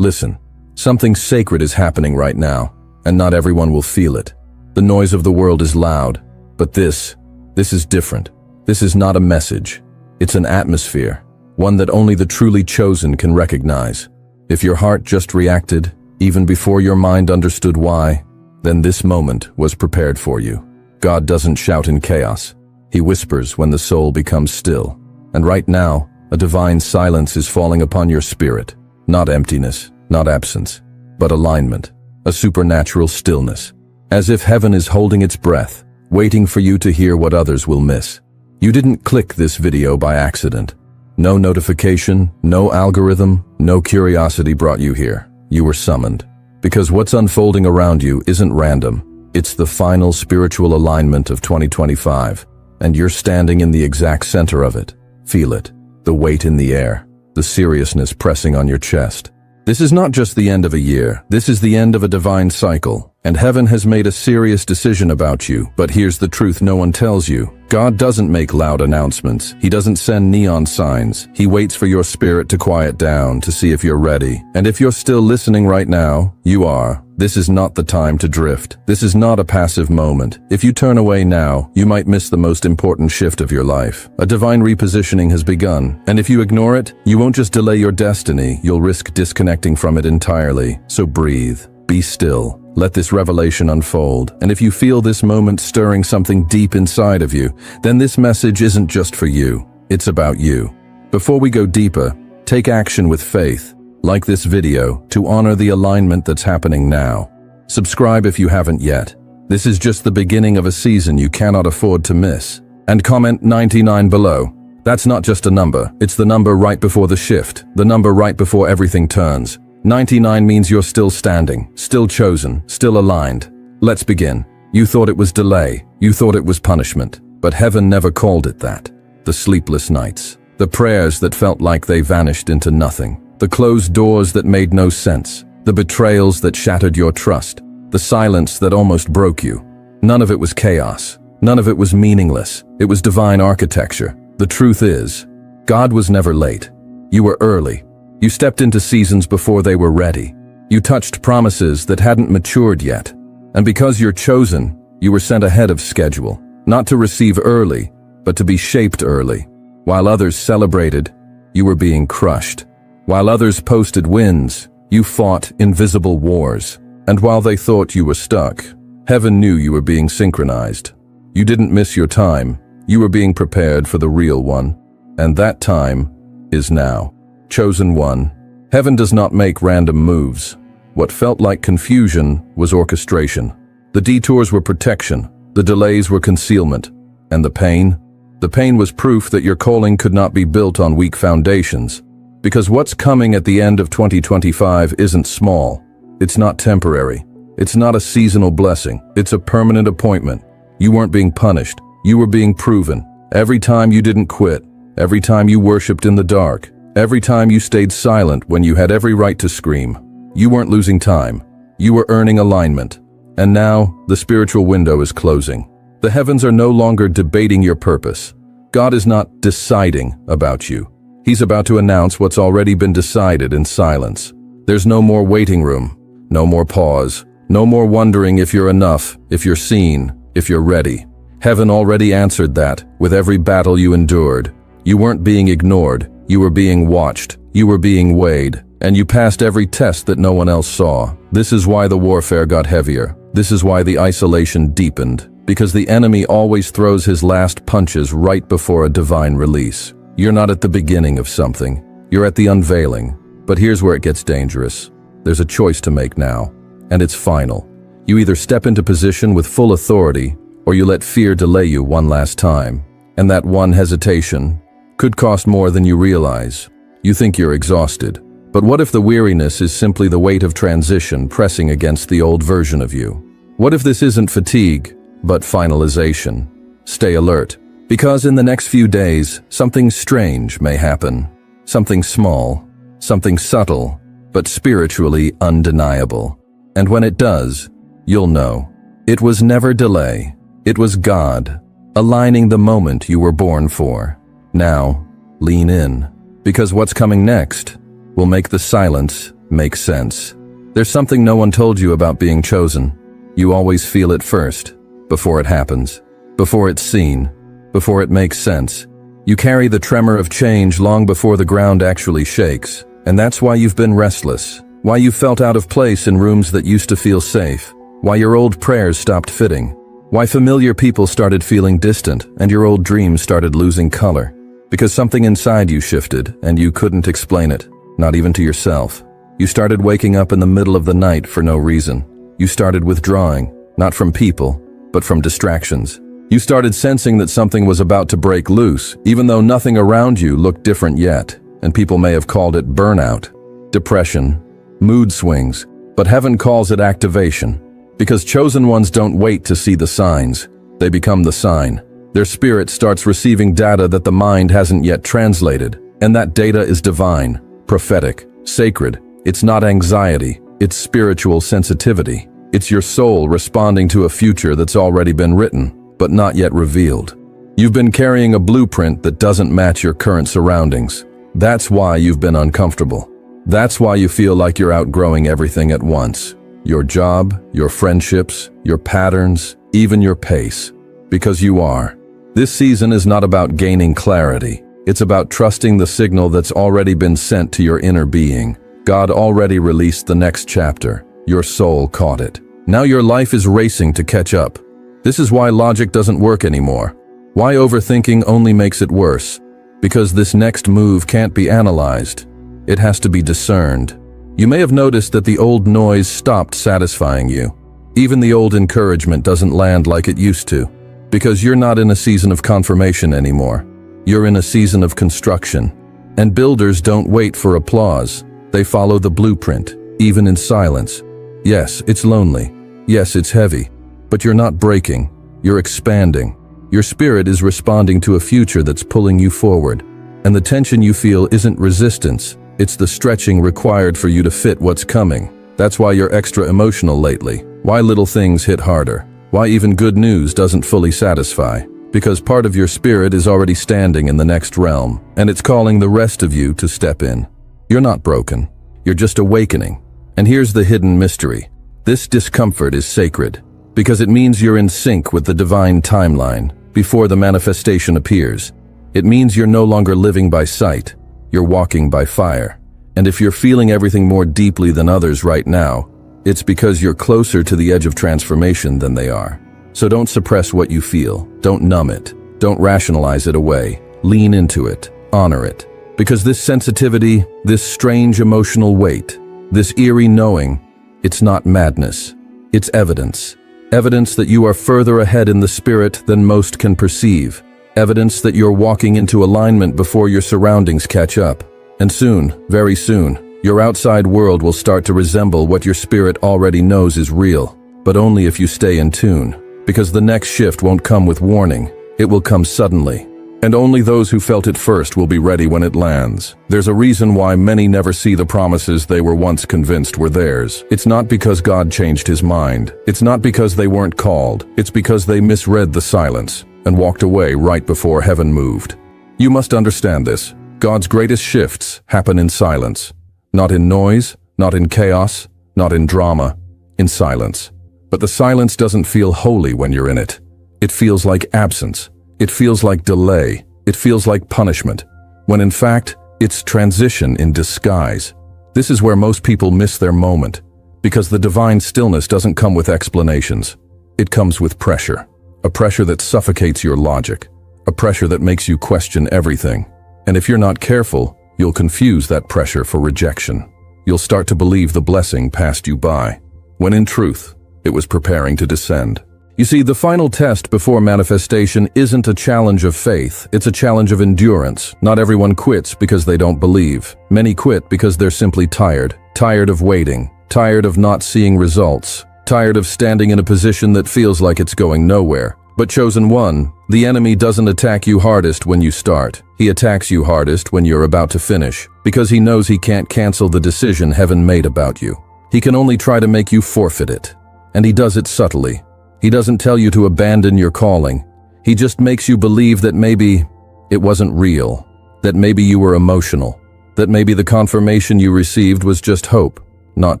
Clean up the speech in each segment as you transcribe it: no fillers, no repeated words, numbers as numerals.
Listen, something sacred is happening right now, and not everyone will feel it. The noise of the world is loud, but this is different. This is not a message. It's an atmosphere, one that only the truly chosen can recognize. If your heart just reacted, even before your mind understood why, then this moment was prepared for you. God doesn't shout in chaos. He whispers when the soul becomes still. And right now, a divine silence is falling upon your spirit. Not emptiness, not absence, but alignment, a supernatural stillness. As if heaven is holding its breath, waiting for you to hear what others will miss. You didn't click this video by accident. No notification, no algorithm, no curiosity brought you here. You were summoned. Because what's unfolding around you isn't random. It's the final spiritual alignment of 2025. And you're standing in the exact center of it. Feel it. The weight in the air. The seriousness pressing on your chest. This is not just the end of a year. This is the end of a divine cycle. And heaven has made a serious decision about you. But here's the truth no one tells you. God doesn't make loud announcements. He doesn't send neon signs. He waits for your spirit to quiet down to see if you're ready. And if you're still listening right now, you are. This is not the time to drift. This is not a passive moment. If you turn away now, you might miss the most important shift of your life. A divine repositioning has begun. And if you ignore it, you won't just delay your destiny, you'll risk disconnecting from it entirely. So breathe. Be still. Let this revelation unfold. And if you feel this moment stirring something deep inside of you, then this message isn't just for you. It's about you. Before we go deeper, take action with faith. Like this video to honor the alignment that's happening now. Subscribe if you haven't yet. This is just the beginning of a season you cannot afford to miss. And comment 99 below. That's not just a number, it's the number right before the shift, the number right before everything turns. 99 means you're still standing, still chosen, still aligned. Let's begin. You thought it was delay, you thought it was punishment, but heaven never called it that. The sleepless nights, the prayers that felt like they vanished into nothing. The closed doors that made no sense, the betrayals that shattered your trust, the silence that almost broke you. None of it was chaos. None of it was meaningless. It was divine architecture. The truth is, God was never late. You were early. You stepped into seasons before they were ready. You touched promises that hadn't matured yet. And because you're chosen, you were sent ahead of schedule. Not to receive early, but to be shaped early. While others celebrated, you were being crushed. While others posted wins, you fought invisible wars. And while they thought you were stuck, heaven knew you were being synchronized. You didn't miss your time. You were being prepared for the real one. And that time is now. Chosen one. Heaven does not make random moves. What felt like confusion was orchestration. The detours were protection. The delays were concealment. And the pain? The pain was proof that your calling could not be built on weak foundations. Because what's coming at the end of 2025 isn't small. It's not temporary. It's not a seasonal blessing. It's a permanent appointment. You weren't being punished. You were being proven. Every time you didn't quit. Every time you worshipped in the dark. Every time you stayed silent when you had every right to scream. You weren't losing time. You were earning alignment. And now, the spiritual window is closing. The heavens are no longer debating your purpose. God is not deciding about you. He's about to announce what's already been decided in silence. There's no more waiting room, no more pause, no more wondering if you're enough, if you're seen, if you're ready. Heaven already answered that with every battle you endured. You weren't being ignored, you were being watched, you were being weighed, and you passed every test that no one else saw. This is why the warfare got heavier. This is why the isolation deepened, because the enemy always throws his last punches right before a divine release. You're not at the beginning of something. You're at the unveiling. But here's where it gets dangerous. There's a choice to make now, and it's final. You either step into position with full authority, or you let fear delay you one last time. And that one hesitation could cost more than you realize. You think you're exhausted. But what if the weariness is simply the weight of transition pressing against the old version of you? What if this isn't fatigue, but finalization? Stay alert. Because in the next few days, something strange may happen. Something small, something subtle, but spiritually undeniable. And when it does, you'll know. It was never delay. It was God, aligning the moment you were born for. Now, lean in, because what's coming next will make the silence make sense. There's something no one told you about being chosen. You always feel it first, before it happens, before it's seen, before it makes sense. You carry the tremor of change long before the ground actually shakes, and that's why you've been restless, why you felt out of place in rooms that used to feel safe, why your old prayers stopped fitting, why familiar people started feeling distant and your old dreams started losing color. Because something inside you shifted, and you couldn't explain it, not even to yourself. You started waking up in the middle of the night for no reason. You started withdrawing, not from people, but from distractions. You started sensing that something was about to break loose, even though nothing around you looked different yet, and people may have called it burnout, depression, mood swings, but heaven calls it activation. Because chosen ones don't wait to see the signs, they become the sign. Their spirit starts receiving data that the mind hasn't yet translated, and that data is divine, prophetic, sacred. It's not anxiety, it's spiritual sensitivity. It's your soul responding to a future that's already been written, but not yet revealed. You've been carrying a blueprint that doesn't match your current surroundings. That's why you've been uncomfortable. That's why you feel like you're outgrowing everything at once. Your job, your friendships, your patterns, even your pace. Because you are. This season is not about gaining clarity. It's about trusting the signal that's already been sent to your inner being. God already released the next chapter. Your soul caught it. Now your life is racing to catch up. This is why logic doesn't work anymore. Why overthinking only makes it worse. Because this next move can't be analyzed. It has to be discerned. You may have noticed that the old noise stopped satisfying you. Even the old encouragement doesn't land like it used to. Because you're not in a season of confirmation anymore. You're in a season of construction. And builders don't wait for applause. They follow the blueprint, even in silence. Yes, it's lonely. Yes, it's heavy. But you're not breaking. You're expanding. Your spirit is responding to a future that's pulling you forward. And the tension you feel isn't resistance. It's the stretching required for you to fit what's coming. That's why you're extra emotional lately. Why little things hit harder. Why even good news doesn't fully satisfy. Because part of your spirit is already standing in the next realm, and it's calling the rest of you to step in. You're not broken. You're just awakening. And here's the hidden mystery. This discomfort is sacred, because it means you're in sync with the divine timeline before the manifestation appears. It means you're no longer living by sight. You're walking by fire. And if you're feeling everything more deeply than others right now, it's because you're closer to the edge of transformation than they are. So don't suppress what you feel. Don't numb it. Don't rationalize it away. Lean into it. Honor it. Because this sensitivity, this strange emotional weight, this eerie knowing, it's not madness. It's evidence. Evidence that you are further ahead in the spirit than most can perceive. Evidence that you're walking into alignment before your surroundings catch up. And soon, very soon, your outside world will start to resemble what your spirit already knows is real, but only if you stay in tune. Because the next shift won't come with warning, it will come suddenly. And only those who felt it first will be ready when it lands. There's a reason why many never see the promises they were once convinced were theirs. It's not because God changed his mind. It's not because they weren't called. It's because they misread the silence and walked away right before heaven moved. You must understand this. God's greatest shifts happen in silence. Not in noise, not in chaos, not in drama, in silence. But the silence doesn't feel holy when you're in it. It feels like absence. It feels like delay. It feels like punishment. When in fact, it's transition in disguise. This is where most people miss their moment. Because the divine stillness doesn't come with explanations. It comes with pressure. A pressure that suffocates your logic. A pressure that makes you question everything. And if you're not careful, you'll confuse that pressure for rejection. You'll start to believe the blessing passed you by, when in truth, it was preparing to descend. You see, the final test before manifestation isn't a challenge of faith, it's a challenge of endurance. Not everyone quits because they don't believe. Many quit because they're simply tired. Tired of waiting. Tired of not seeing results. Tired of standing in a position that feels like it's going nowhere. But chosen one, the enemy doesn't attack you hardest when you start. He attacks you hardest when you're about to finish, because he knows he can't cancel the decision heaven made about you. He can only try to make you forfeit it. And he does it subtly. He doesn't tell you to abandon your calling. He just makes you believe that maybe it wasn't real, that maybe you were emotional, That maybe the confirmation you received was just hope, not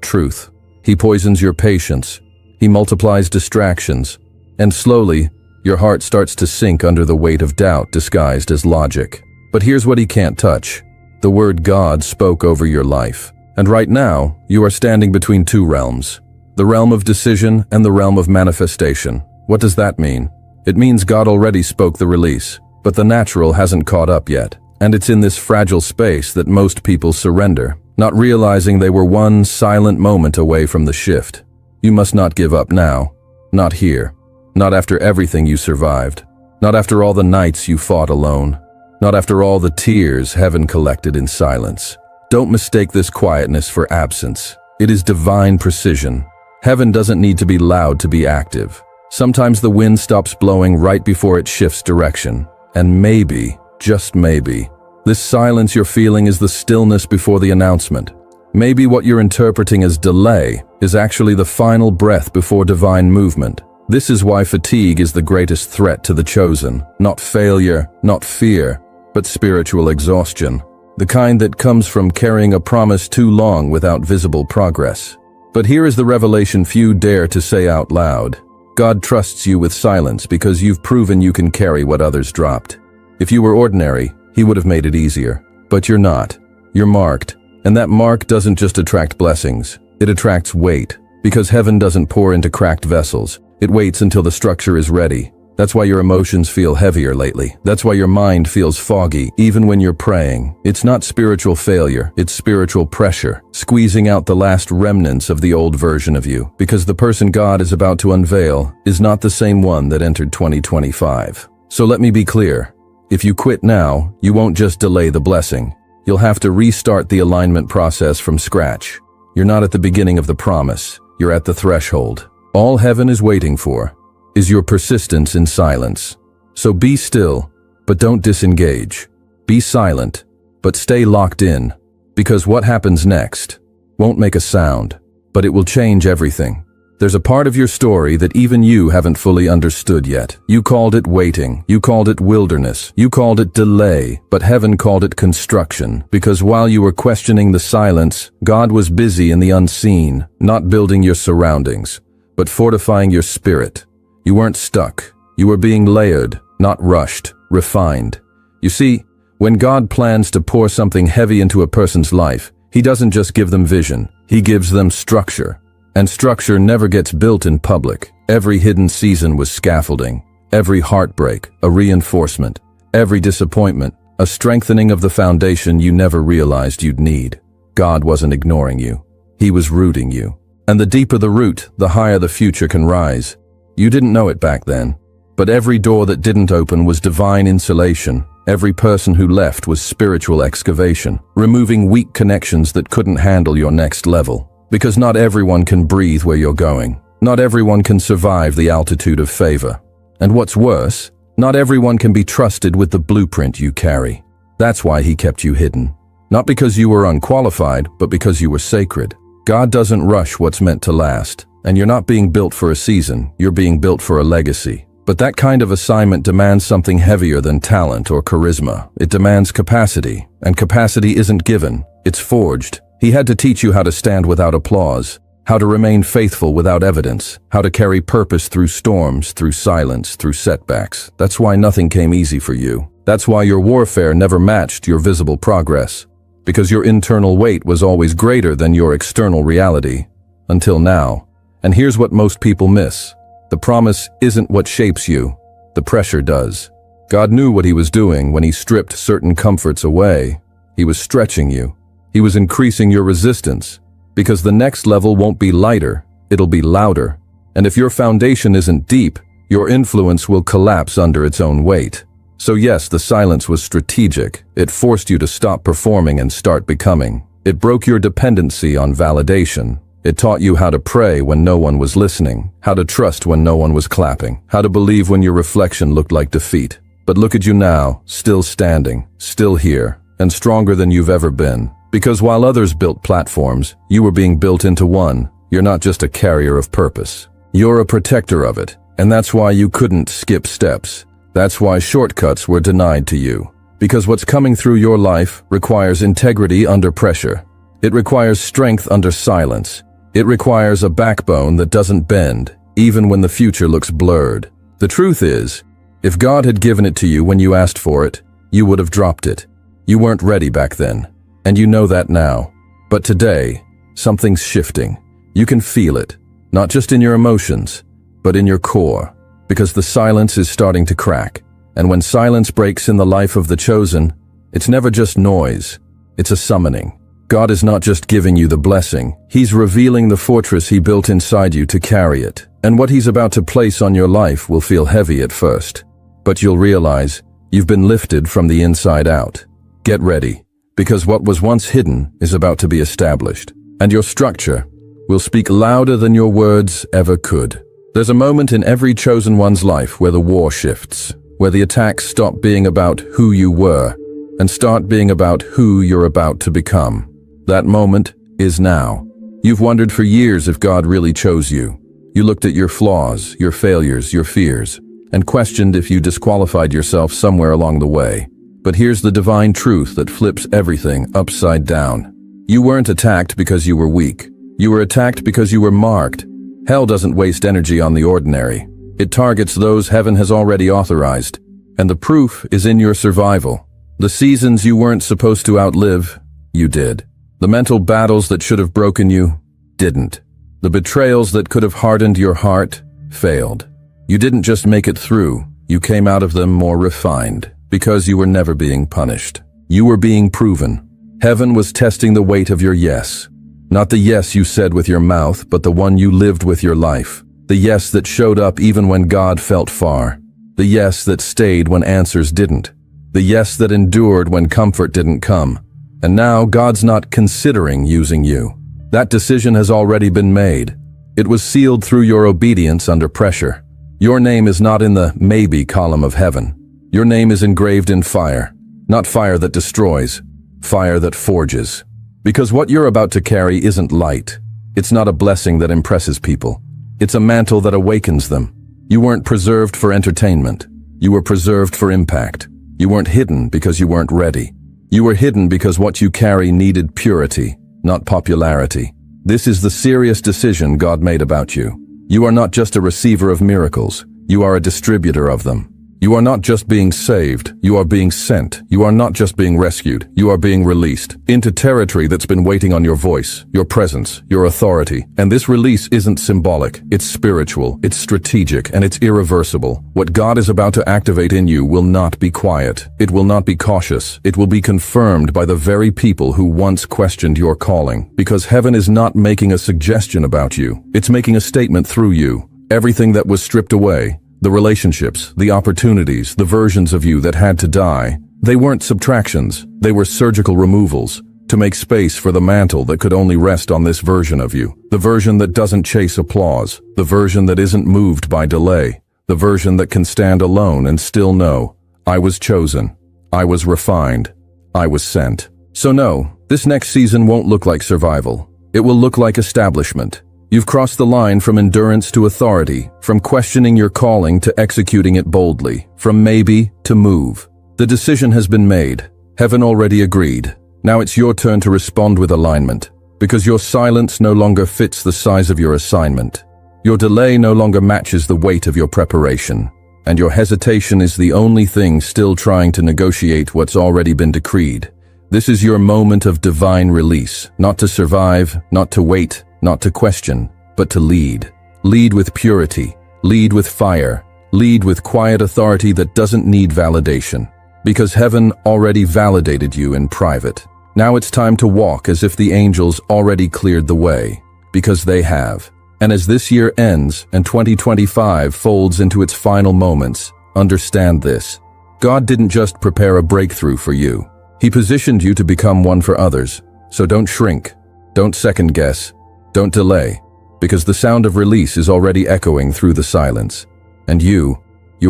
truth. He poisons your patience. He multiplies distractions. And slowly, your heart starts to sink under the weight of doubt disguised as logic. But here's what he can't touch. The word God spoke over your life. And right now, you are standing between two realms. The realm of decision and the realm of manifestation. What does that mean? It means God already spoke the release, but the natural hasn't caught up yet. And it's in this fragile space that most people surrender, not realizing they were one silent moment away from the shift. You must not give up now. Not here. Not after everything you survived. Not after all the nights you fought alone. Not after all the tears heaven collected in silence. Don't mistake this quietness for absence. It is divine precision. Heaven doesn't need to be loud to be active. Sometimes the wind stops blowing right before it shifts direction. And maybe, just maybe, this silence you're feeling is the stillness before the announcement. Maybe what you're interpreting as delay is actually the final breath before divine movement. This is why fatigue is the greatest threat to the chosen. Not failure, not fear, but spiritual exhaustion. The kind that comes from carrying a promise too long without visible progress. But here is the revelation few dare to say out loud. God trusts you with silence because you've proven you can carry what others dropped. If you were ordinary, He would have made it easier. But you're not. You're marked. And that mark doesn't just attract blessings. It attracts weight. Because heaven doesn't pour into cracked vessels. It waits until the structure is ready. That's why your emotions feel heavier lately. That's why your mind feels foggy, even when you're praying. It's not spiritual failure, it's spiritual pressure, squeezing out the last remnants of the old version of you. Because the person God is about to unveil is not the same one that entered 2025. So let me be clear. If you quit now, you won't just delay the blessing. You'll have to restart the alignment process from scratch. You're not at the beginning of the promise. You're at the threshold. All heaven is waiting for is your persistence in silence. So be still, but don't disengage. Be silent, but stay locked in. Because what happens next won't make a sound, but it will change everything. There's a part of your story that even you haven't fully understood yet. You called it waiting, you called it wilderness, you called it delay, but heaven called it construction. Because while you were questioning the silence, God was busy in the unseen, not building your surroundings, but fortifying your spirit. You weren't stuck. You were being layered, not rushed, refined. You see, when God plans to pour something heavy into a person's life, He doesn't just give them vision, He gives them structure. And structure never gets built in public. Every hidden season was scaffolding. Every heartbreak, a reinforcement. Every disappointment, a strengthening of the foundation you never realized you'd need. God wasn't ignoring you. He was rooting you. And the deeper the root, the higher the future can rise. You didn't know it back then, but every door that didn't open was divine insulation. Every person who left was spiritual excavation, removing weak connections that couldn't handle your next level. Because not everyone can breathe where you're going. Not everyone can survive the altitude of favor. And what's worse, not everyone can be trusted with the blueprint you carry. That's why He kept you hidden. Not because you were unqualified, but because you were sacred. God doesn't rush what's meant to last. And you're not being built for a season, you're being built for a legacy. But that kind of assignment demands something heavier than talent or charisma. It demands capacity, and capacity isn't given, it's forged. He had to teach you how to stand without applause, how to remain faithful without evidence, how to carry purpose through storms, through silence, through setbacks. That's why nothing came easy for you. That's why your warfare never matched your visible progress. Because your internal weight was always greater than your external reality. Until now. And here's what most people miss. The promise isn't what shapes you. The pressure does. God knew what He was doing when He stripped certain comforts away. He was stretching you. He was increasing your resistance. Because the next level won't be lighter, it'll be louder. And if your foundation isn't deep, your influence will collapse under its own weight. So yes, the silence was strategic. It forced you to stop performing and start becoming. It broke your dependency on validation. It taught you how to pray when no one was listening, how to trust when no one was clapping, how to believe when your reflection looked like defeat. But look at you now, still standing, still here, and stronger than you've ever been. Because while others built platforms, you were being built into one. You're not just a carrier of purpose. You're a protector of it, and that's why you couldn't skip steps. That's why shortcuts were denied to you. Because what's coming through your life requires integrity under pressure. It requires strength under silence. It requires a backbone that doesn't bend, even when the future looks blurred. The truth is, if God had given it to you when you asked for it, you would have dropped it. You weren't ready back then, and you know that now. But today, something's shifting. You can feel it, not just in your emotions, but in your core, because the silence is starting to crack. And when silence breaks in the life of the chosen, it's never just noise, it's a summoning. God is not just giving you the blessing, He's revealing the fortress He built inside you to carry it. And what He's about to place on your life will feel heavy at first, but you'll realize you've been lifted from the inside out. Get ready, because what was once hidden is about to be established, and your structure will speak louder than your words ever could. There's a moment in every chosen one's life where the war shifts, where the attacks stop being about who you were and start being about who you're about to become. That moment is now. You've wondered for years if God really chose you. You looked at your flaws, your failures, your fears, and questioned if you disqualified yourself somewhere along the way. But here's the divine truth that flips everything upside down. You weren't attacked because you were weak. You were attacked because you were marked. Hell doesn't waste energy on the ordinary. It targets those heaven has already authorized. And the proof is in your survival. The seasons you weren't supposed to outlive, you did. The mental battles that should have broken you, didn't. The betrayals that could have hardened your heart, failed. You didn't just make it through, you came out of them more refined, because you were never being punished. You were being proven. Heaven was testing the weight of your yes. Not the yes you said with your mouth, but the one you lived with your life. The yes that showed up even when God felt far. The yes that stayed when answers didn't. The yes that endured when comfort didn't come. And now God's not considering using you. That decision has already been made. It was sealed through your obedience under pressure. Your name is not in the maybe column of heaven. Your name is engraved in fire. Not fire that destroys, fire that forges. Because what you're about to carry isn't light. It's not a blessing that impresses people. It's a mantle that awakens them. You weren't preserved for entertainment. You were preserved for impact. You weren't hidden because you weren't ready. You were hidden because what you carry needed purity, not popularity. This is the serious decision God made about you. You are not just a receiver of miracles. You are a distributor of them. You are not just being saved, you are being sent. You are not just being rescued, you are being released into territory that's been waiting on your voice, your presence, your authority. And this release isn't symbolic, it's spiritual, it's strategic, and it's irreversible. What God is about to activate in you will not be quiet. It will not be cautious. It will be confirmed by the very people who once questioned your calling. Because heaven is not making a suggestion about you. It's making a statement through you. Everything that was stripped away, the relationships, the opportunities, the versions of you that had to die, they weren't subtractions, they were surgical removals to make space for the mantle that could only rest on this version of you. The version that doesn't chase applause, the version that isn't moved by delay, the version that can stand alone and still know, I was chosen, I was refined, I was sent. So no, this next season won't look like survival. It will look like establishment. You've crossed the line from endurance to authority, from questioning your calling to executing it boldly, from maybe to move. The decision has been made. Heaven already agreed. Now it's your turn to respond with alignment, because your silence no longer fits the size of your assignment. Your delay no longer matches the weight of your preparation, and your hesitation is the only thing still trying to negotiate what's already been decreed. This is your moment of divine release, not to survive, not to wait, not to question, but to lead. Lead with purity, lead with fire, lead with quiet authority that doesn't need validation. Because heaven already validated you in private. Now it's time to walk as if the angels already cleared the way, because they have. And as this year ends and 2025 folds into its final moments, understand this. God didn't just prepare a breakthrough for you. He positioned you to become one for others. So don't shrink, don't second guess, don't delay, because the sound of release is already echoing through the silence. And you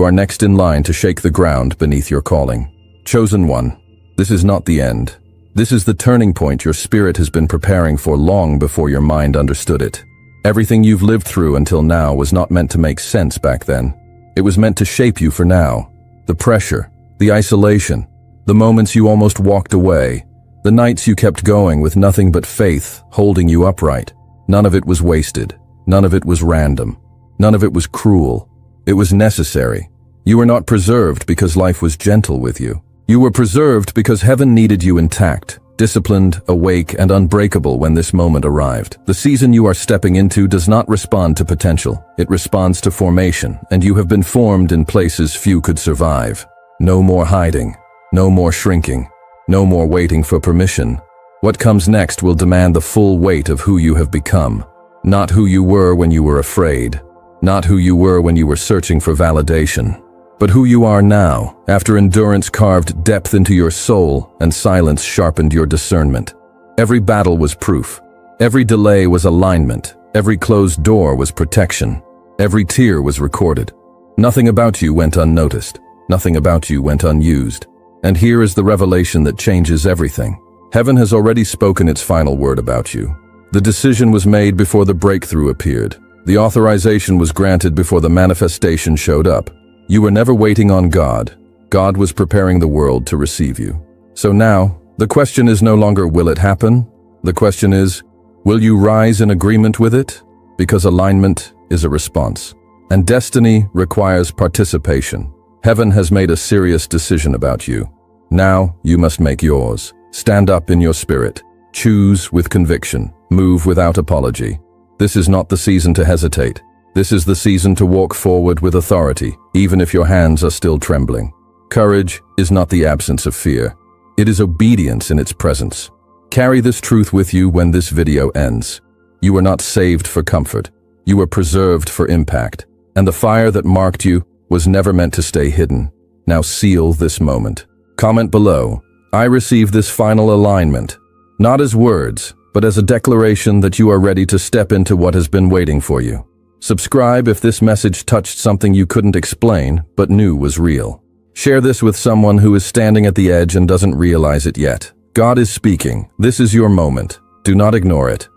are next in line to shake the ground beneath your calling. Chosen one, this is not the end. This is the turning point your spirit has been preparing for long before your mind understood it. Everything you've lived through until now was not meant to make sense back then. It was meant to shape you for now. The pressure, the isolation, The moments you almost walked away. The nights you kept going with nothing but faith holding you upright. None of it was wasted. None of it was random. None of it was cruel. It was necessary. You were not preserved because life was gentle with you. You were preserved because heaven needed you intact, disciplined, awake, and unbreakable when this moment arrived. The season you are stepping into does not respond to potential. It responds to formation, and you have been formed in places few could survive. No more hiding. No more shrinking. No more waiting for permission. What comes next will demand the full weight of who you have become. Not who you were when you were afraid. Not who you were when you were searching for validation. But who you are now, after endurance carved depth into your soul and silence sharpened your discernment. Every battle was proof. Every delay was alignment. Every closed door was protection. Every tear was recorded. Nothing about you went unnoticed. Nothing about you went unused. And here is the revelation that changes everything. Heaven has already spoken its final word about you. The decision was made before the breakthrough appeared. The authorization was granted before the manifestation showed up. You were never waiting on God. God was preparing the world to receive you. So now, the question is no longer will it happen? The question is, will you rise in agreement with it? Because alignment is a response. And destiny requires participation. Heaven has made a serious decision about you. Now, you must make yours. Stand up in your spirit. Choose with conviction. Move without apology. This is not the season to hesitate. This is the season to walk forward with authority, even if your hands are still trembling. Courage is not the absence of fear. It is obedience in its presence. Carry this truth with you when this video ends. You were not saved for comfort. You were preserved for impact. And the fire that marked you was never meant to stay hidden. Now seal this moment. Comment below, I receive this final alignment, not as words, but as a declaration that you are ready to step into what has been waiting for you. Subscribe if this message touched something you couldn't explain, but knew was real. Share this with someone who is standing at the edge and doesn't realize it yet. God is speaking. This is your moment. Do not ignore it.